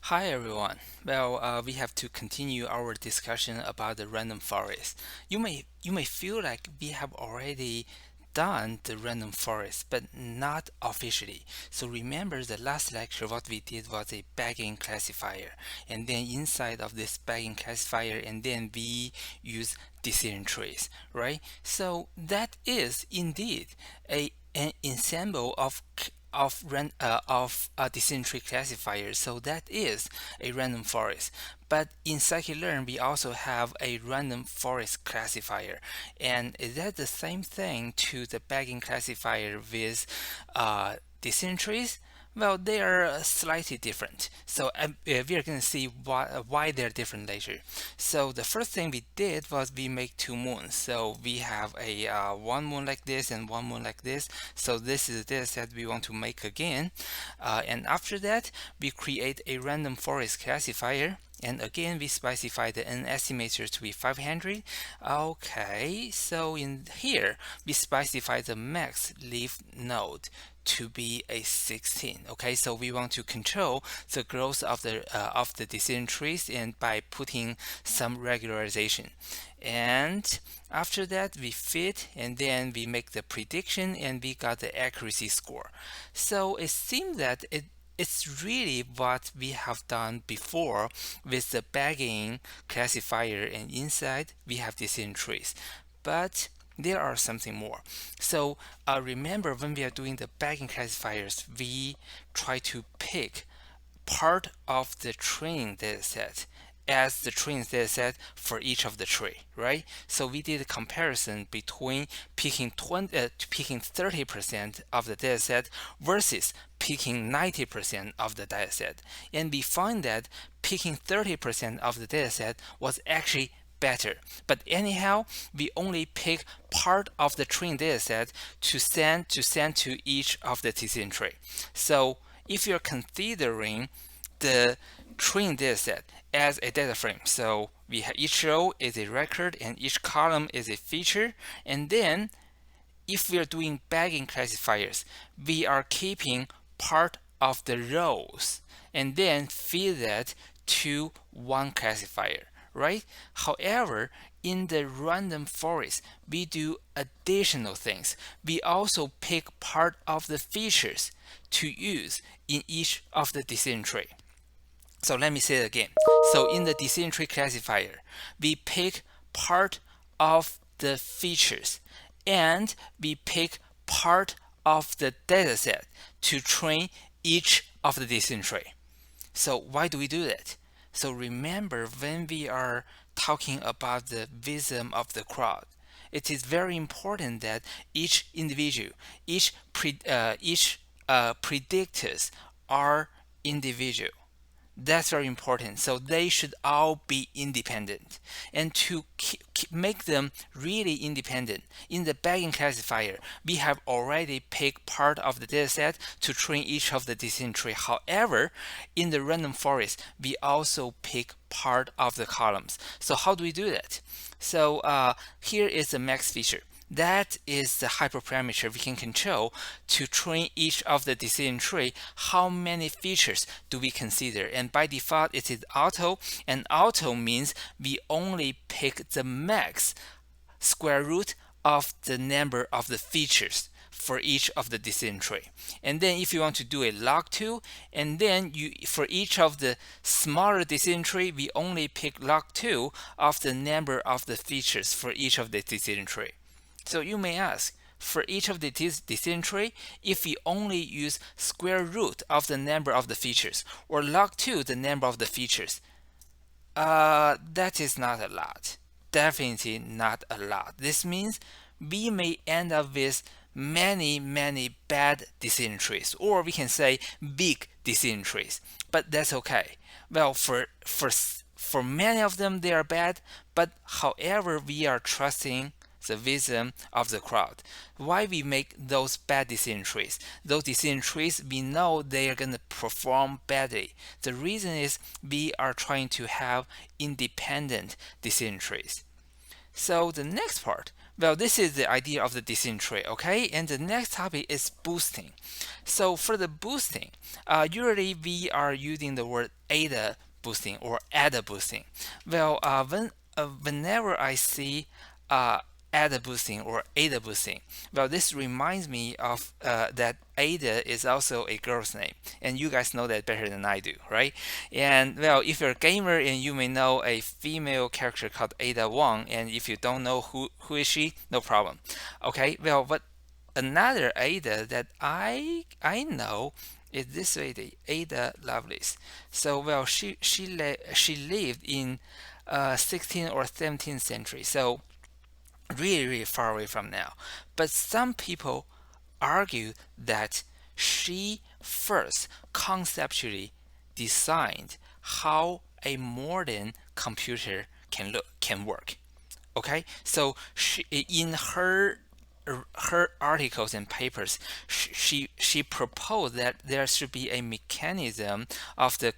Hi everyone. We have to continue our discussion about the random forest. You may feel like we have already done the random forest, but not officially. So remember the last lecture, what we did was a bagging classifier, and then inside of this bagging classifier, and then we use decision trees, right? So that is indeed an ensemble of decision tree classifiers. So that is a random forest. But in scikit-learn, we also have a random forest classifier. And is that the same thing to the bagging classifier with decision trees? Well, they are slightly different. So we are going to see why they're different later. So the first thing we did was we make two moons. So we have a one moon like this and one moon like this. So this is the data set we want to make again. And after that, we create a random forest classifier. And again, we specify the n estimator to be 500. Okay, so in here, we specify the max leaf node to be a 16. Okay, so we want to control the growth of the decision trees and by putting some regularization. And after that we fit and then we make the prediction and we got the accuracy score. So it seems that it's really what we have done before with the bagging classifier, and inside we have decision trees. But there are something more. So remember, when we are doing the bagging classifiers, we try to pick part of the training dataset as the training dataset for each of the tree, right? So we did a comparison between picking 30% of the dataset versus picking 90% of the dataset, and we find that picking 30% of the dataset was actually better. But anyhow, we only pick part of the training dataset to send to each of the decision tree. So if you're considering the training dataset as a data frame, so we have each row is a record and each column is a feature, and then if we are doing bagging classifiers, we are keeping part of the rows and then feed that to one classifier, right? However, in the random forest, we do additional things. We also pick part of the features to use in each of the decision tree. So let me say it again. So in the decision tree classifier, we pick part of the features and we pick part of the dataset to train each of the decision tree. So why do we do that? So remember, when we are talking about the wisdom of the crowd, it is very important that each individual, each predictors are individual. That's very important. So they should all be independent. And to make them really independent, in the bagging classifier, we have already picked part of the dataset to train each of the decision tree. However, in the random forest, we also pick part of the columns. So how do we do that? So here is the max feature. That is the hyperparameter we can control to train each of the decision tree. How many features do we consider? And by default, it is auto, and auto means we only pick the max square root of the number of the features for each of the decision tree. And then if you want to do a log2, and then for each of the smaller decision tree, we only pick log2 of the number of the features for each of the decision tree. So you may ask, for each of the decision tree, if we only use square root of the number of the features or log2 the number of the features, that is not a lot. Definitely not a lot. This means we may end up with many bad decision trees, or we can say big decision trees, but that's okay. Well, for many of them they are bad, but however, we are trusting the wisdom of the crowd. Why we make those bad decision trees? Those decision trees, we know they are going to perform badly. The reason is we are trying to have independent decision trees. So the next part, Well, this is the idea of the decision tree, okay? And the next topic is boosting. So for the boosting, usually we are using the word ADA boosting or ADA boosting. Well, whenever I see ADA boosting or ADA boosting, well, this reminds me of that Ada is also a girl's name, and you guys know that better than I do, right? And well, if you're a gamer and you may know a female character called Ada Wong, and if you don't know who is she, no problem. Okay, well, but another Ada that I know is this lady, Ada Lovelace. So well, she lived in 16th or 17th century, so really far away from now. But some people argue that she first conceptually designed how a modern computer can work. Okay, so in her articles and papers, she proposed that there should be a mechanism of the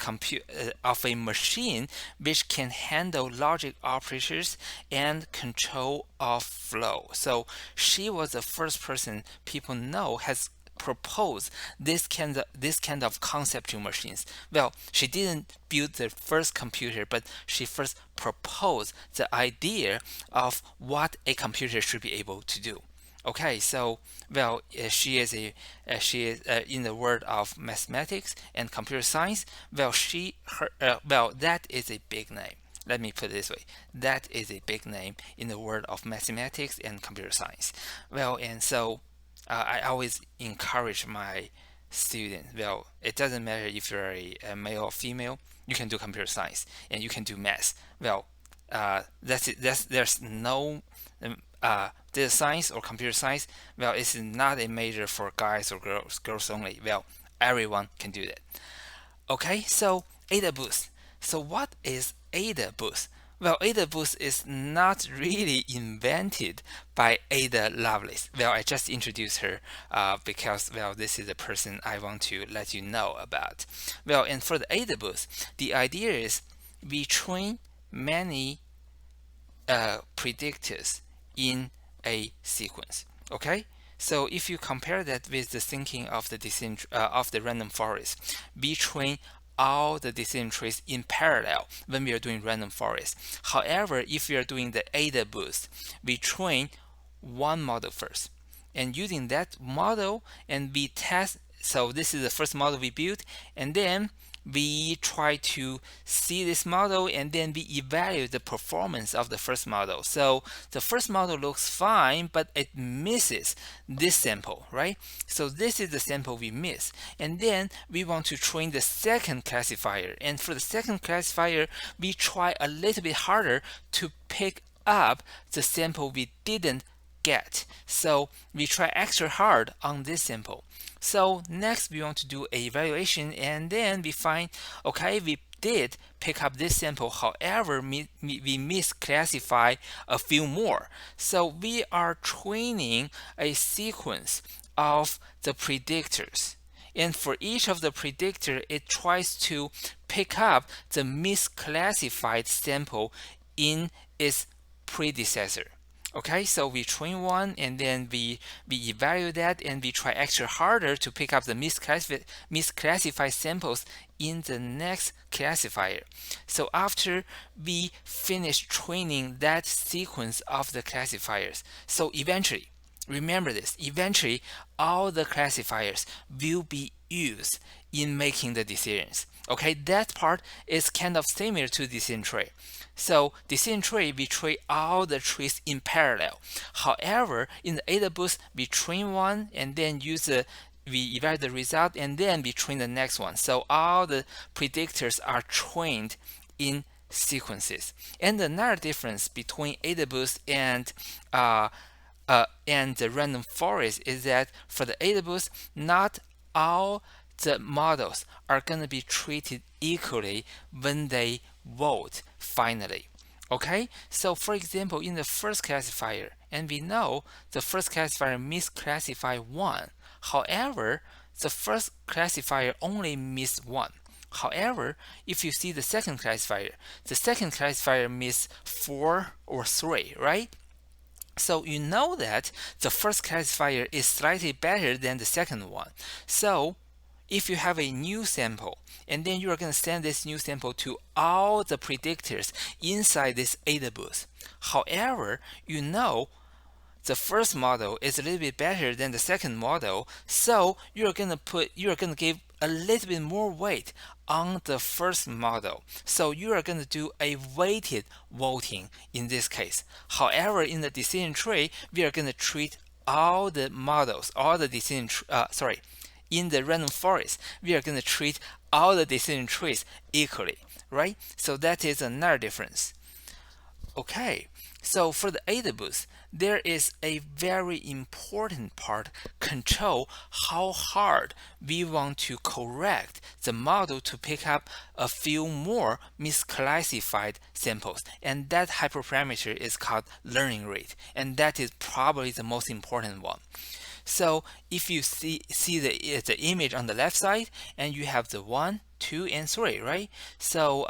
of a machine which can handle logic operators and control of flow. So she was the first person people know has proposed this kind of conceptual machines. Well, she didn't build the first computer, but she first proposed the idea of what a computer should be able to do. Okay, so well, she is in the world of mathematics and computer science. Well, well, that is a big name. Let me put it this way: that is a big name in the world of mathematics and computer science. Well, and so I always encourage my students. Well, it doesn't matter if you're a male or female. You can do computer science and you can do math. Well, that's it. There's no data science or computer science. Well, it's not a major for guys or girls only. Well, everyone can do that. Okay, so AdaBoost. So what is AdaBoost? Well, AdaBoost is not really invented by Ada Lovelace. Well, I just introduced her because, well, this is the person I want to let you know about. Well, and for the AdaBoost, the idea is we train many predictors in a sequence. Okay, so if you compare that with the thinking of the random forest, we train all the decision trees in parallel when we are doing random forest. However, if we are doing the ADA boost, we train one model first, and using that model and we test. So this is the first model we built, and then we try to see this model and then we evaluate the performance of the first model. So the first model looks fine, but it misses this sample, right? So this is the sample we miss. And then we want to train the second classifier. And for the second classifier, we try a little bit harder to pick up the sample we didn't get. So we try extra hard on this sample. So next we want to do a evaluation, and then we find, okay, we did pick up this sample, however we misclassify a few more. So we are training a sequence of the predictors, and for each of the predictor it tries to pick up the misclassified sample in its predecessor. Okay, so we train one and then we evaluate that and we try extra harder to pick up the misclassified samples in the next classifier. So after we finish training that sequence of the classifiers, so eventually, remember this, eventually all the classifiers will be used in making the decisions. Okay, that part is kind of similar to decision tree. So decision tree, we train all the trees in parallel. However, in the AdaBoost, we train one and then we evaluate the result and then we train the next one. So all the predictors are trained in sequences. And another difference between AdaBoost and the random forest is that for the AdaBoost, not all the models are going to be treated equally when they vote finally. Okay, so for example, in the first classifier, and we know the first classifier misclassified one. However, the first classifier only missed one. However, if you see the second classifier missed 4 or 3, right? So you know that the first classifier is slightly better than the second one. So if you have a new sample, and then you are going to send this new sample to all the predictors inside this DABoost. However, you know the first model is a little bit better than the second model, so you're going to give a little bit more weight on the first model. So you are going to do a weighted voting in this case. However, in the decision tree, we are going to treat all the models, all the decision in the random forest, we are going to treat all the decision trees equally, right? So that is another difference. Okay, so for the DABoost, there is a very important part: control how hard we want to correct the model to pick up a few more misclassified samples. And that hyperparameter is called learning rate, and that is probably the most important one. So if you see the image on the left side, and you have the 1, 2, and 3, right? So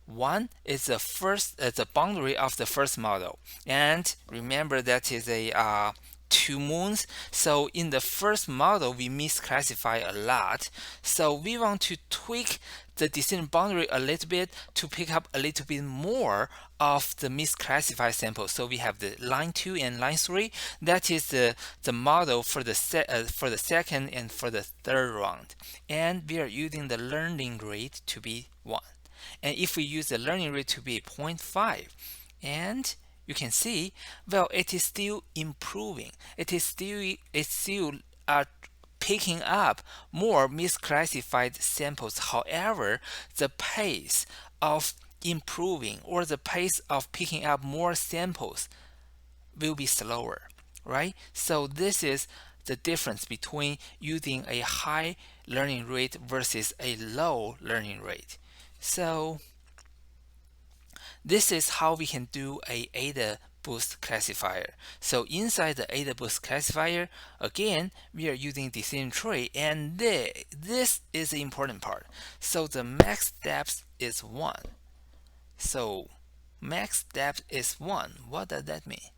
1 is the boundary of the first model, and remember that is a 2 moons. So in the first model, we misclassify a lot. So we want to tweak the decision boundary a little bit to pick up a little bit more of the misclassified samples. So we have the line 2 and line 3. That is the model for the second and for the third round. And we are using the learning rate to be 1. And if we use the learning rate to be 0.5, and you can see, well, it is still improving. It's still picking up more misclassified samples. However, the pace of improving, or the pace of picking up more samples, will be slower, right? So this is the difference between using a high learning rate versus a low learning rate. So this is how we can do a DABoost classifier. So inside the DABoost classifier, again, we are using decision tree, and this is the important part. So the max depth is 1. So max depth is 1. What does that mean?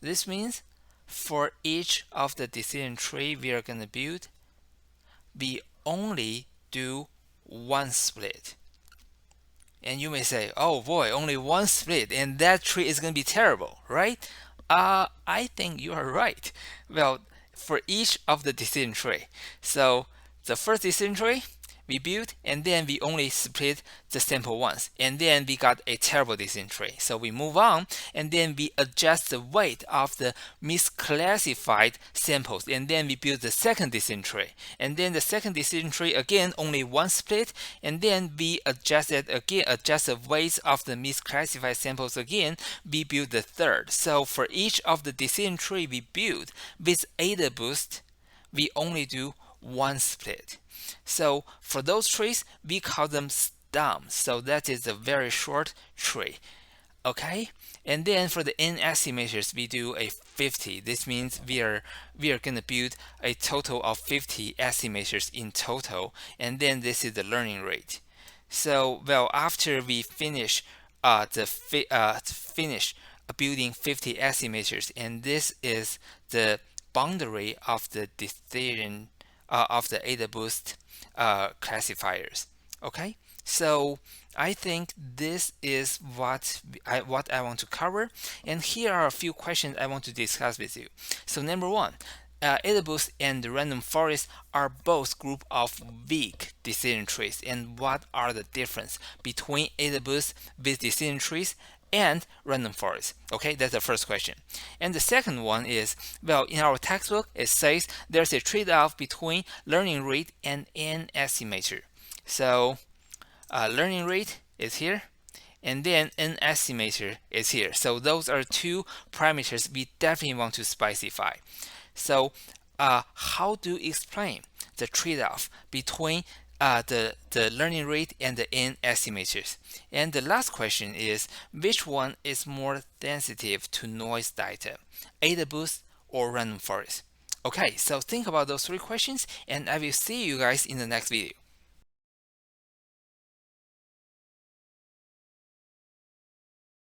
This means for each of the decision tree we are going to build, we only do 1 split. And you may say, oh boy, only 1 split, and that tree is going to be terrible, right? I think you are right. Well, for each of the decision tree. So the first decision tree we built, and then we only split the sample once, and then we got a terrible decision tree. So we move on, and then we adjust the weight of the misclassified samples, and then we build the second decision tree, and then the second decision tree, again only 1 split, and then we adjust it again, adjust the weights of the misclassified samples again, we build the third. So for each of the decision tree we build with DABoost, we only do 1 split. So for those trees, we call them stumps. So that is a very short tree. Okay, and then for the n estimators, we do a 50. This means we are going to build a total of 50 estimators in total, and then this is the learning rate. So well, after we finish building 50 estimators, and this is the boundary of the decision of the DABoost classifiers. Okay, so I think this is what I want to cover, and here are a few questions I want to discuss with you. So number 1, DABoost and the random forest are both group of weak decision trees, and what are the difference between DABoost with decision trees and random forest? Okay, that's the first question. And the second one is, well, in our textbook it says there's a trade-off between learning rate and n estimator. So learning rate is here, and then n estimator is here. So those are 2 parameters we definitely want to specify. So how do you explain the trade-off between the learning rate and the n estimators? And the last question is, which one is more sensitive to noise data, DABoost or random forest? Okay, so think about those 3 questions, and I will see you guys in the next video.